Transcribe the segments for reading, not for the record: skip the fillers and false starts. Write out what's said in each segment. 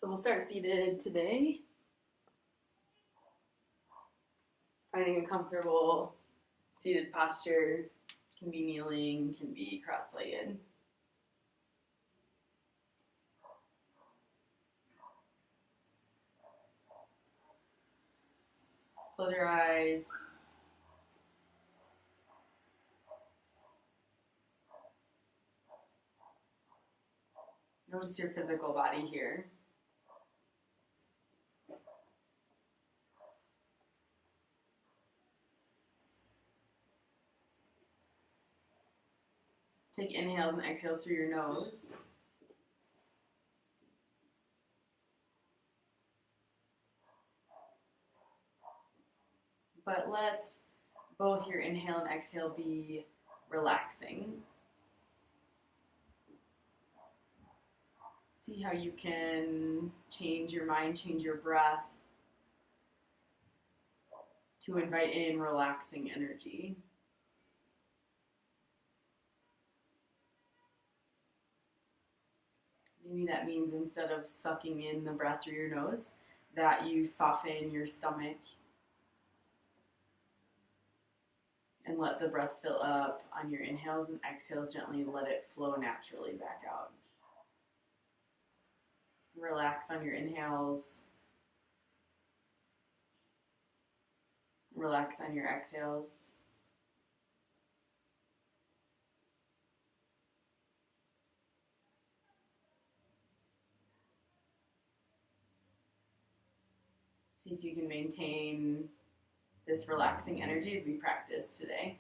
So we'll start seated today. Finding a comfortable seated posture. Can be kneeling, can be cross-legged. Close your eyes. Notice your physical body here. Take inhales and exhales through your nose. But let both your inhale and exhale be relaxing. See how you can change your mind, change your breath to invite in relaxing energy. Maybe that means instead of sucking in the breath through your nose, that you soften your stomach and let the breath fill up on your inhales, and exhales gently let it flow naturally back out. Relax on your inhales. Relax on your exhales. See if you can maintain this relaxing energy as we practice today.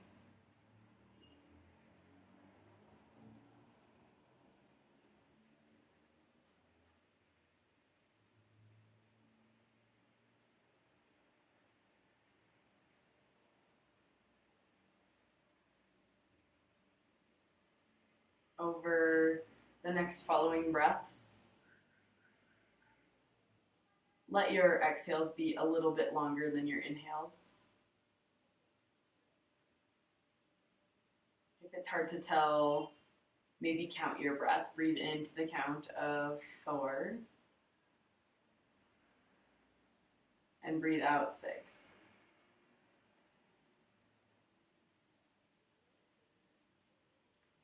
Over the next following breaths, let your exhales be a little bit longer than your inhales. If it's hard to tell, maybe count your breath. Breathe into the count of 4 and breathe out 6.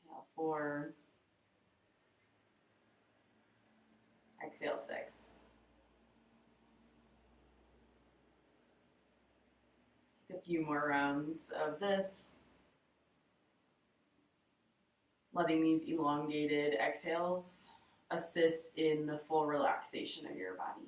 Inhale 4, exhale 6. Take a few more rounds of this, letting these elongated exhales assist in the full relaxation of your body.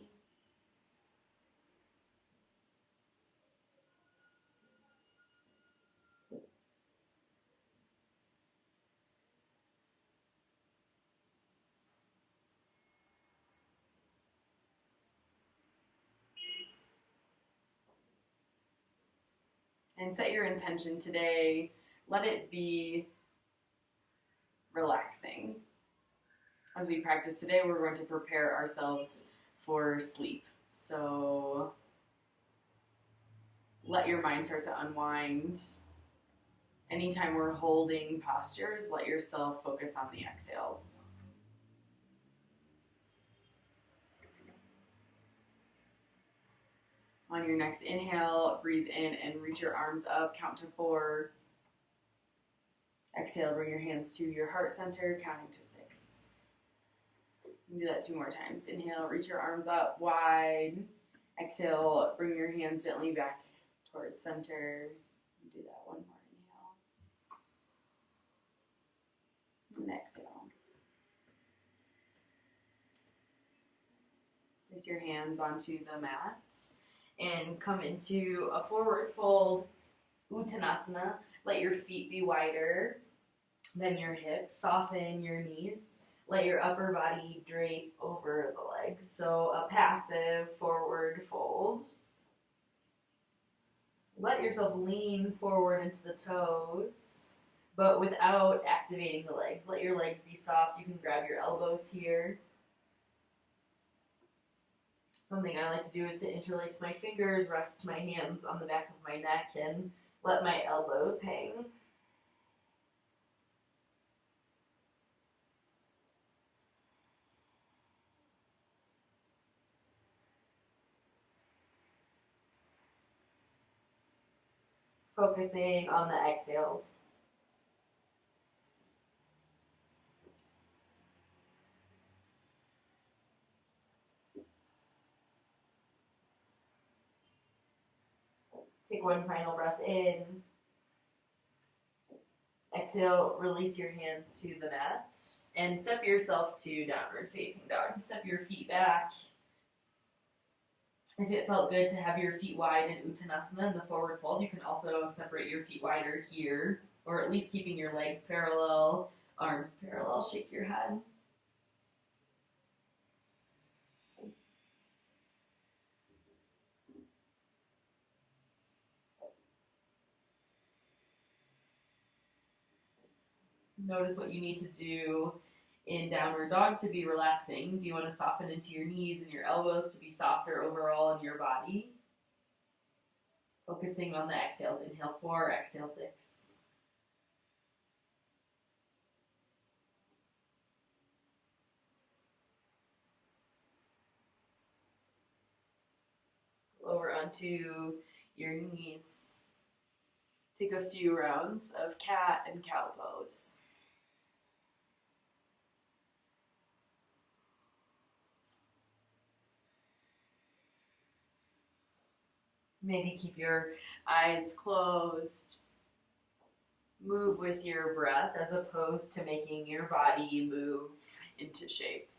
And set your intention today. Let it be relaxing. As we practice today, we're going to prepare ourselves for sleep. So let your mind start to unwind. Anytime we're holding postures, let yourself focus on the exhales. On your next inhale, breathe in and reach your arms up, count to 4. Exhale, bring your hands to your heart center, counting to 6. You can do that 2 more times. Inhale, reach your arms up wide. Exhale, bring your hands gently back towards center. Do that 1 more inhale. And exhale. Place your hands onto the mat and come into a forward fold, Uttanasana. Let your feet be wider than your hips. Soften your knees. Let your upper body drape over the legs. So a passive forward fold. Let yourself lean forward into the toes, but without activating the legs. Let your legs be soft. You can grab your elbows here. Something I like to do is to interlace my fingers, rest my hands on the back of my neck, and let my elbows hang. focusing on the exhales. Take one final breath in. Exhale, release your hands to the mat and step yourself to downward facing dog. Step your feet back. If it felt good to have your feet wide in Uttanasana in the forward fold, you can also separate your feet wider here, or at least keeping your legs parallel, arms parallel. Shake your head. Notice what you need to do in downward dog to be relaxing. Do you want to soften into your knees and your elbows to be softer overall in your body? Focusing on the exhales. Inhale 4, exhale 6. Lower onto your knees. Take a few rounds of cat and cow pose. Maybe keep your eyes closed. Move with your breath as opposed to making your body move into shapes.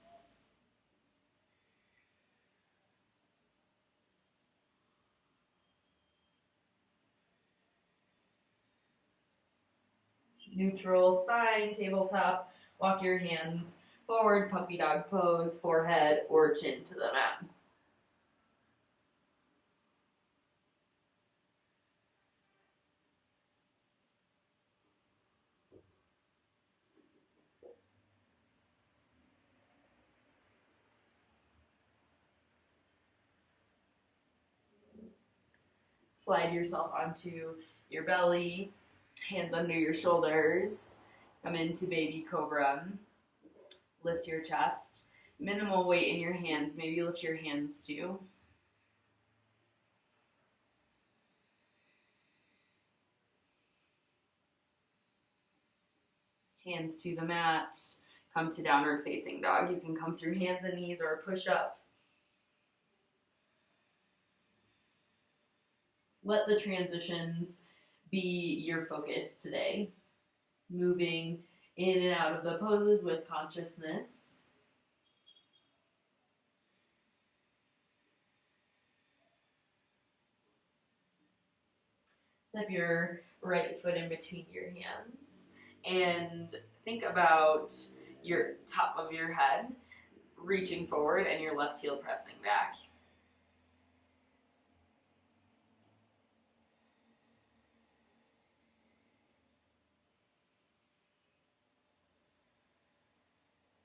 Neutral spine, tabletop. Walk your hands forward, puppy dog pose, forehead or chin to the mat. Slide yourself onto your belly, hands under your shoulders. Come into baby cobra. Lift your chest. Minimal weight in your hands. Maybe lift your hands too. Hands to the mat. Come to downward facing dog. You can come through hands and knees or push up. Let the transitions be your focus today. Moving in and out of the poses with consciousness. Step your right foot in between your hands and think about your top of your head reaching forward and your left heel pressing back.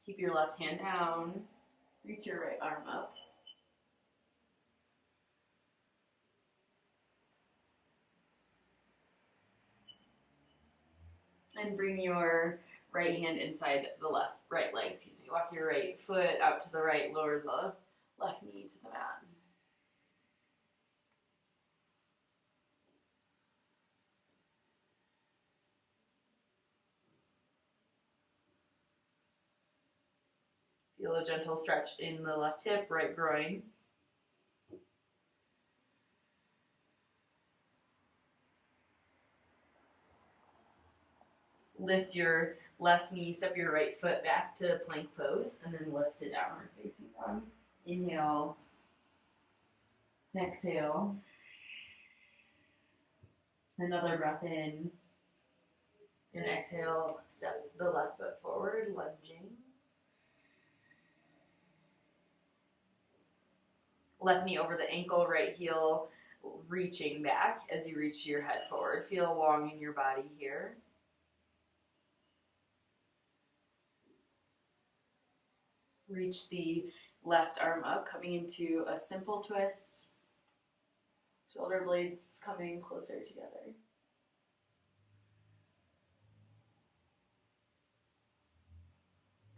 Keep your left hand down. Reach your right arm up. And bring your right hand inside the right leg, Walk your right foot out to the right, lower the left knee to the mat. Feel a gentle stretch in the left hip, right groin. Lift your left knee, step your right foot back to plank pose, and then lift to downward facing dog. Inhale, exhale. Another breath in, and exhale, step the left foot forward, lunging. Left knee over the ankle, right heel reaching back as you reach your head forward. Feel long in your body here. Reach the left arm up, coming into a simple twist. Shoulder blades coming closer together.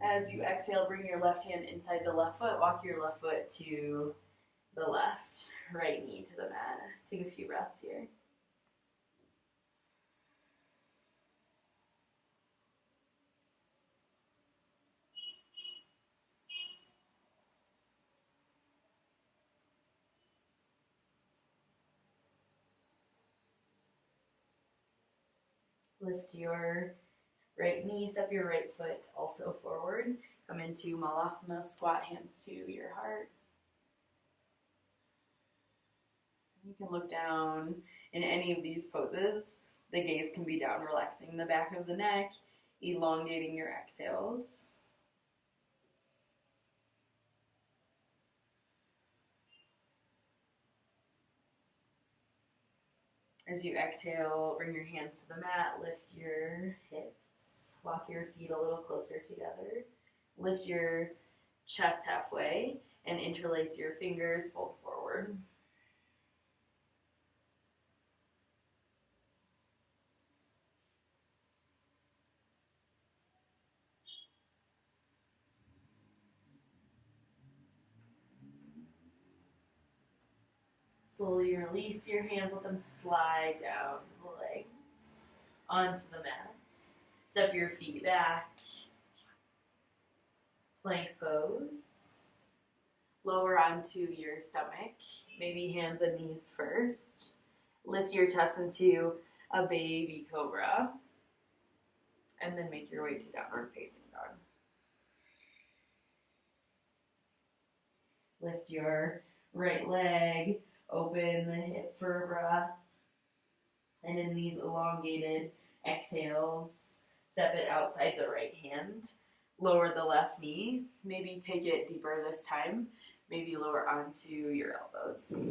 As you exhale, bring your left hand inside the left foot. Walk your left foot to the left, right knee to the mat. Take a few breaths here. Lift your right knee, step your right foot also forward. Come into Malasana, squat hands to your heart. You can look down in any of these poses. The gaze can be down, relaxing the back of the neck, elongating your exhales. As you exhale, bring your hands to the mat, lift your hips, walk your feet a little closer together, lift your chest halfway, and interlace your fingers, fold forward. Slowly release your hands, let them slide down the legs onto the mat. Step your feet back, plank pose. Lower onto your stomach, maybe hands and knees first. Lift your chest into a baby cobra, and then make your way to downward facing dog. Lift your right leg, open the hip for a breath, and in these elongated exhales, step it outside the right hand. Lower the left knee, maybe take it deeper this time, maybe lower onto your elbows.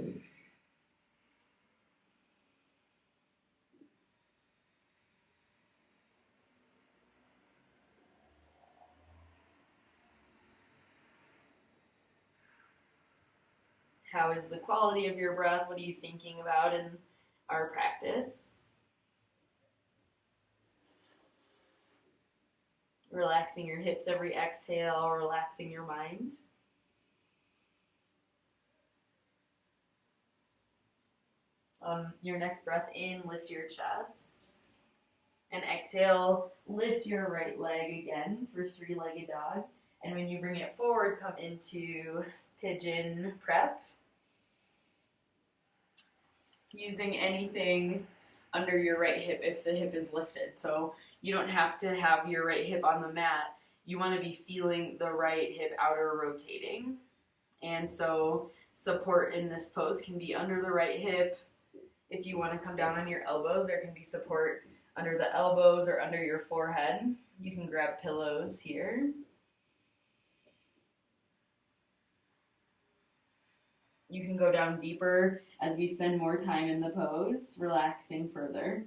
How is the quality of your breath? What are you thinking about in our practice? Relaxing your hips every exhale, relaxing your mind. On your next breath in, lift your chest. And exhale, lift your right leg again for three-legged dog. And when you bring it forward, come into pigeon prep. Using anything under your right hip if the hip is lifted. So you don't have to have your right hip on the mat. You want to be feeling the right hip outer rotating. And so support in this pose can be under the right hip. If you want to come down on your elbows, there can be support under the elbows or under your forehead. You can grab pillows here. You can go down deeper as we spend more time in the pose, relaxing further.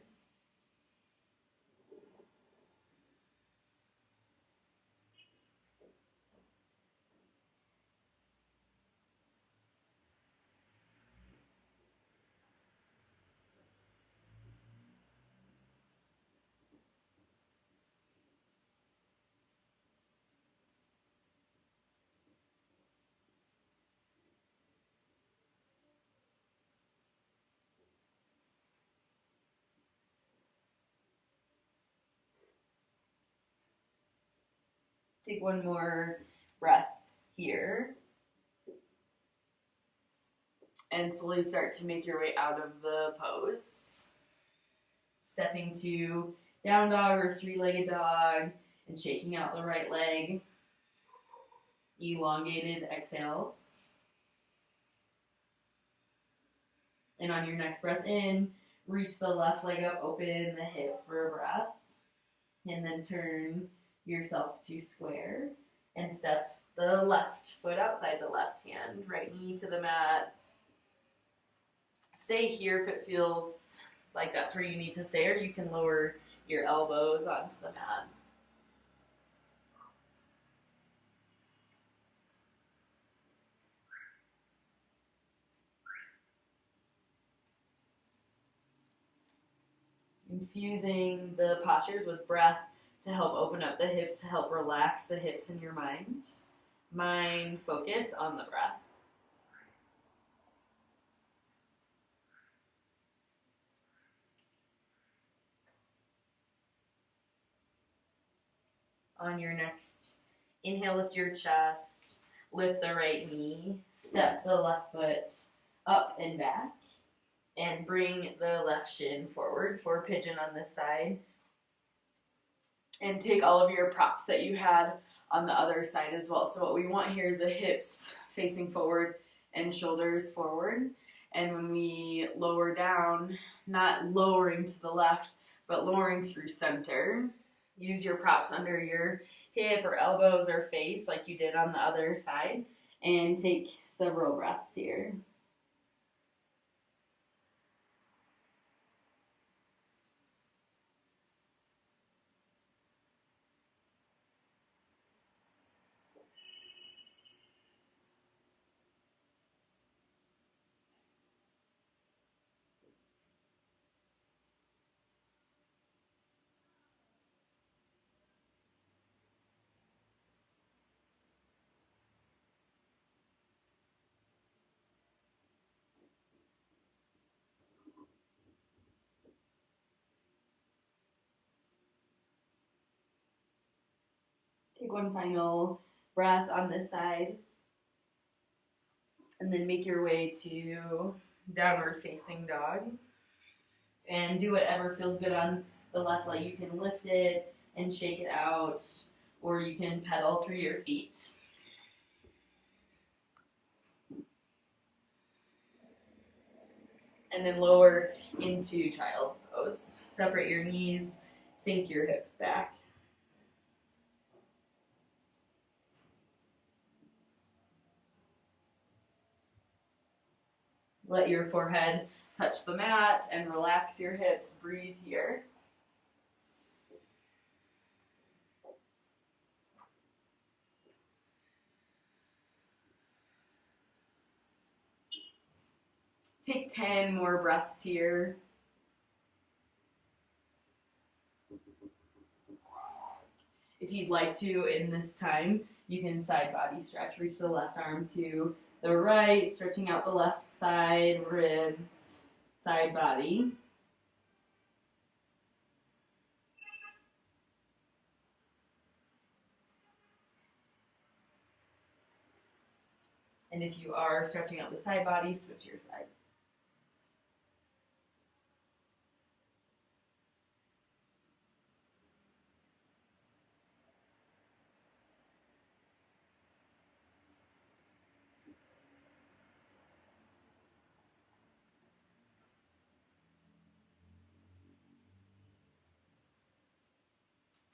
Take one more breath here. And slowly start to make your way out of the pose. Stepping to down dog or three-legged dog and shaking out the right leg. Elongated exhales. And on your next breath in, reach the left leg up, open the hip for a breath. And then turn yourself to square and step the left foot outside the left hand, right knee to the mat. Stay here if it feels like that's where you need to stay, or you can lower your elbows onto the mat. Infusing the postures with breath to help open up the hips, to help relax the hips in your mind. Mind focus on the breath. On your next inhale, lift your chest, lift the right knee, step the left foot up and back, and bring the left shin forward for pigeon on this side. And take all of your props that you had on the other side as well. So what we want here is the hips facing forward and shoulders forward. And when we lower down, not lowering to the left, but lowering through center, use your props under your hip or elbows or face like you did on the other side, and take several breaths here. Take one final breath on this side, and then make your way to downward facing dog. And do whatever feels good on the left leg. You can lift it and shake it out, or you can pedal through your feet. And then lower into child's pose. Separate your knees, sink your hips back. Let your forehead touch the mat and relax your hips. Breathe here. Take 10 more breaths here. If you'd like to, in this time, you can side body stretch. Reach the left arm to the right, stretching out the left side, ribs, side body. And if you are stretching out the side body, switch your sides.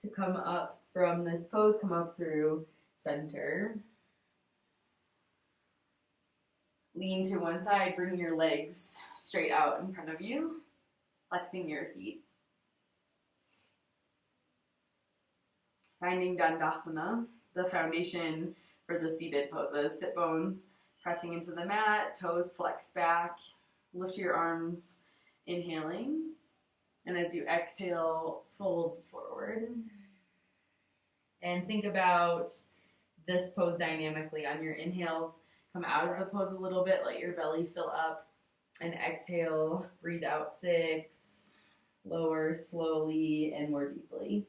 To come up from this pose, come up through center. Lean to one side, bring your legs straight out in front of you, flexing your feet. Finding Dandasana, the foundation for the seated poses. Sit bones pressing into the mat, toes flex back, lift your arms, inhaling. And as you exhale, fold forward. And think about this pose dynamically. On your inhales, come out of the pose a little bit, let your belly fill up. And exhale, breathe out 6, lower slowly and more deeply.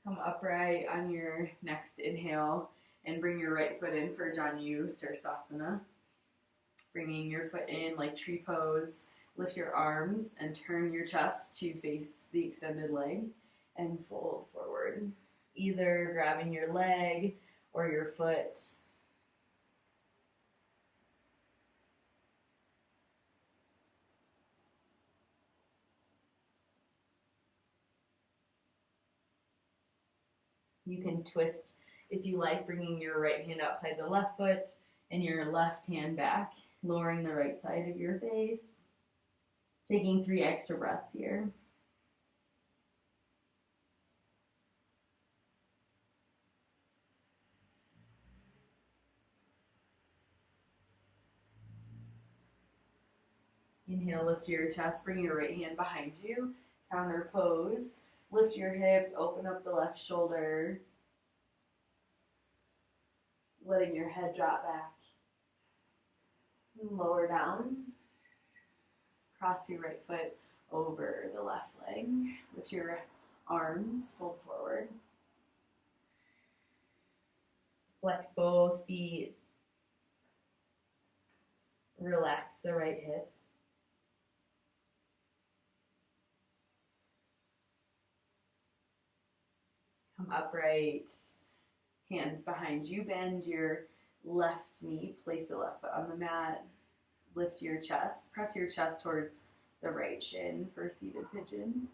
Come upright on your next inhale and bring your right foot in for Janu Sirsasana. Bringing your foot in like tree pose. Lift your arms and turn your chest to face the extended leg and fold forward. Either grabbing your leg or your foot. You can twist if you like, bringing your right hand outside the left foot and your left hand back, lowering the right side of your face. Taking 3 extra breaths here. Inhale, lift your chest, bring your right hand behind you, Counter pose. Lift your hips, open up the left shoulder, letting your head drop back. And lower down. Cross your right foot over the left leg. Lift your arms, fold forward. Flex both feet. Relax the right hip. Come upright. Hands behind you. Bend your left knee. Place the left foot on the mat. Lift your chest. Press your chest towards the right shin for seated pigeon.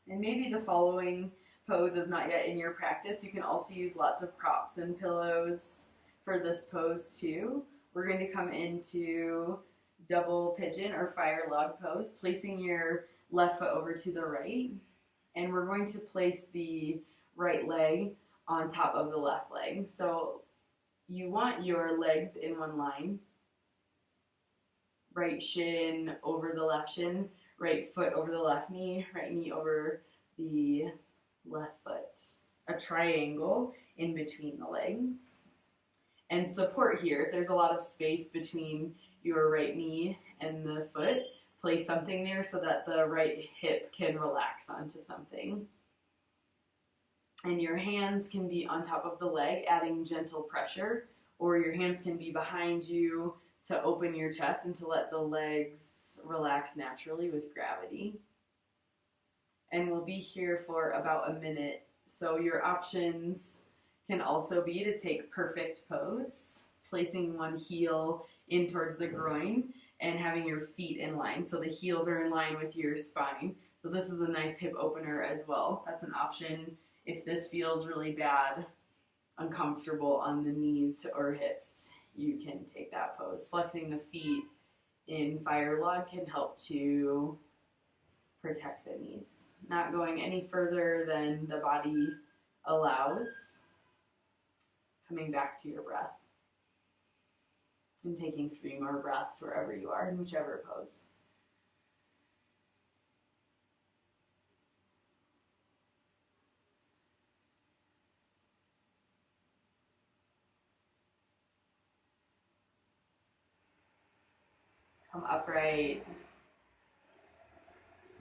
And maybe the following pose is not yet in your practice. You can also use lots of props and pillows for this pose too. We're going to come into double pigeon or fire log pose, placing your left foot over to the right. And we're going to place the right leg on top of the left leg. So you want your legs in one line. Right shin over the left shin, right foot over the left knee, right knee over the left foot. A triangle in between the legs. And support here, if there's a lot of space between your right knee and the foot, place something there so that the right hip can relax onto something. And your hands can be on top of the leg, adding gentle pressure, or your hands can be behind you to open your chest and to let the legs relax naturally with gravity. And we'll be here for about a minute. So your options can also be to take perfect pose, placing one heel in towards the groin and having your feet in line. So the heels are in line with your spine. So this is a nice hip opener as well. That's an option if this feels really bad, uncomfortable on the knees or hips. You can take that pose. Flexing the feet in fire log can help to protect the knees. Not going any further than the body allows. Coming back to your breath. And taking 3 more breaths wherever you are, in whichever pose. Come upright.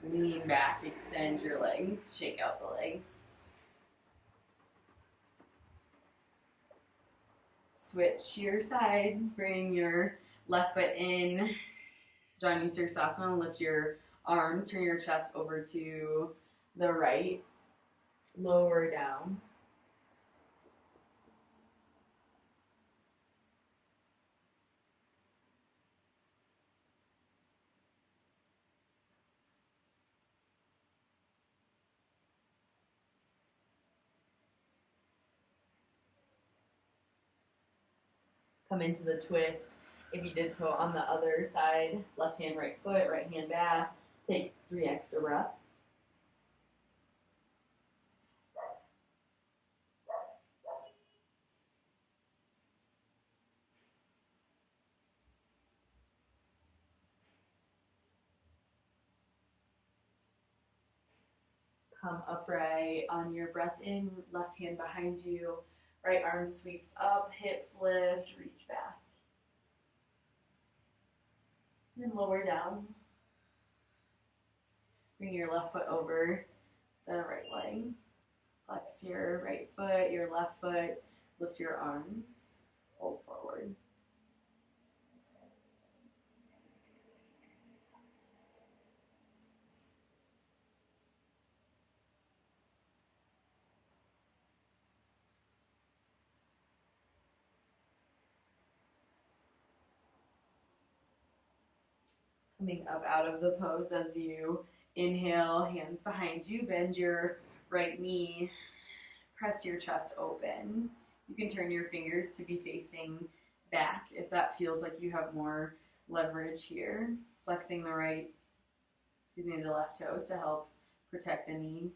Lean back, extend your legs, shake out the legs. Switch your sides, bring your left foot in. Janu Sirsasana, lift your arms, turn your chest over to the right, lower down. Come into the twist. If you did so on the other side, left hand, right foot, right hand back. Take 3 extra breaths. Come upright on your breath in, left hand behind you, right arm sweeps up, hips lift, reach back. And lower down. Bring your left foot over the right leg. Flex your right foot, your left foot, lift your arms, hold forward. Coming up out of the pose as you inhale, hands behind you, bend your right knee, press your chest open. You can turn your fingers to be facing back if that feels like you have more leverage here. Flexing the left toes to help protect the knee.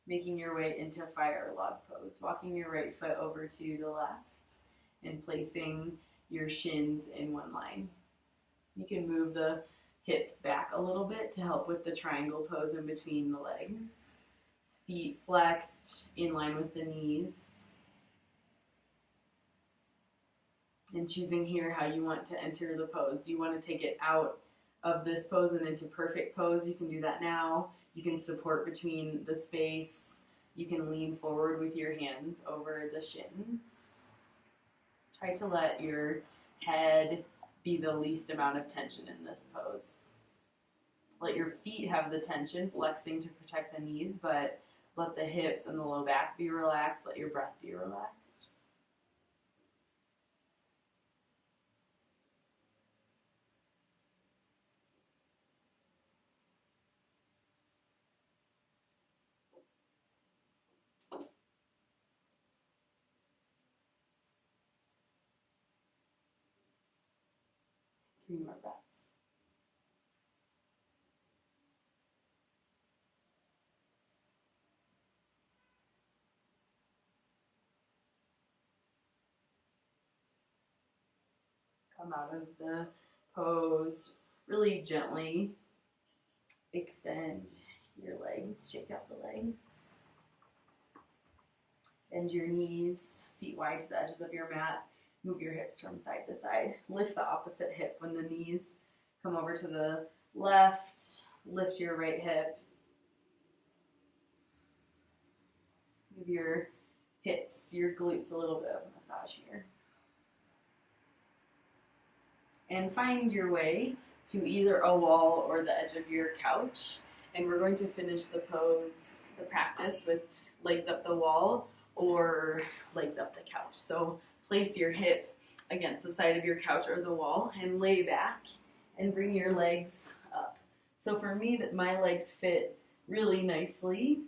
making your way into fire log pose, walking your right foot over to the left and placing your shins in one line. You can move the hips back a little bit to help with the triangle pose in between the legs. Feet flexed in line with the knees. And choosing here how you want to enter the pose. Do you want to take it out of this pose and into perfect pose? You can do that now. You can support between the space. You can lean forward with your hands over the shins. Try to let your head be the least amount of tension in this pose. Let your feet have the tension, flexing to protect the knees, but let the hips and the low back be relaxed. Let your breath be relaxed. Three more breaths. Come out of the pose really gently. Extend your legs, shake out the legs. Bend your knees, feet wide to the edges of your mat. Move your hips from side to side. Lift the opposite hip when the knees come over to the left. Lift your right hip. Give your hips, your glutes a little bit of a massage here. And find your way to either a wall or the edge of your couch. And we're going to finish the pose, the practice, with legs up the wall or legs up the couch. So place your hip against the side of your couch or the wall and lay back and bring your legs up. So for me, that my legs fit really nicely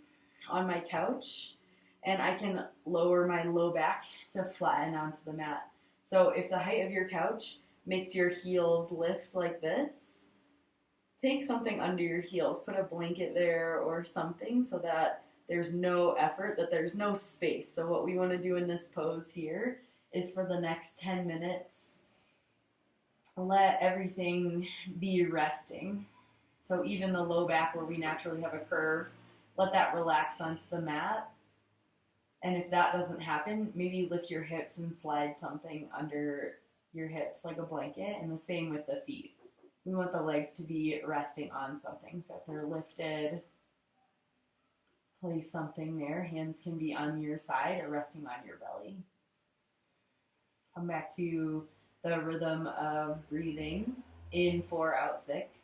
on my couch, and I can lower my low back to flatten onto the mat. So if the height of your couch makes your heels lift like this, take something under your heels, put a blanket there or something so that there's no effort, that there's no space. So what we want to do in this pose here is for the next 10 minutes, let everything be resting. So even the low back where we naturally have a curve, let that relax onto the mat. And if that doesn't happen, maybe lift your hips and slide something under your hips like a blanket, and the same with the feet. We want the legs to be resting on something. So if they're lifted, place something there. Hands can be on your side or resting on your belly. Come back to the rhythm of breathing. In 4, out 6.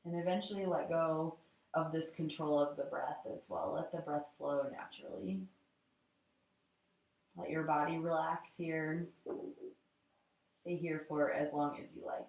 And eventually let go of this control of the breath as well. Let the breath flow naturally. Let your body relax here. Stay here for as long as you like.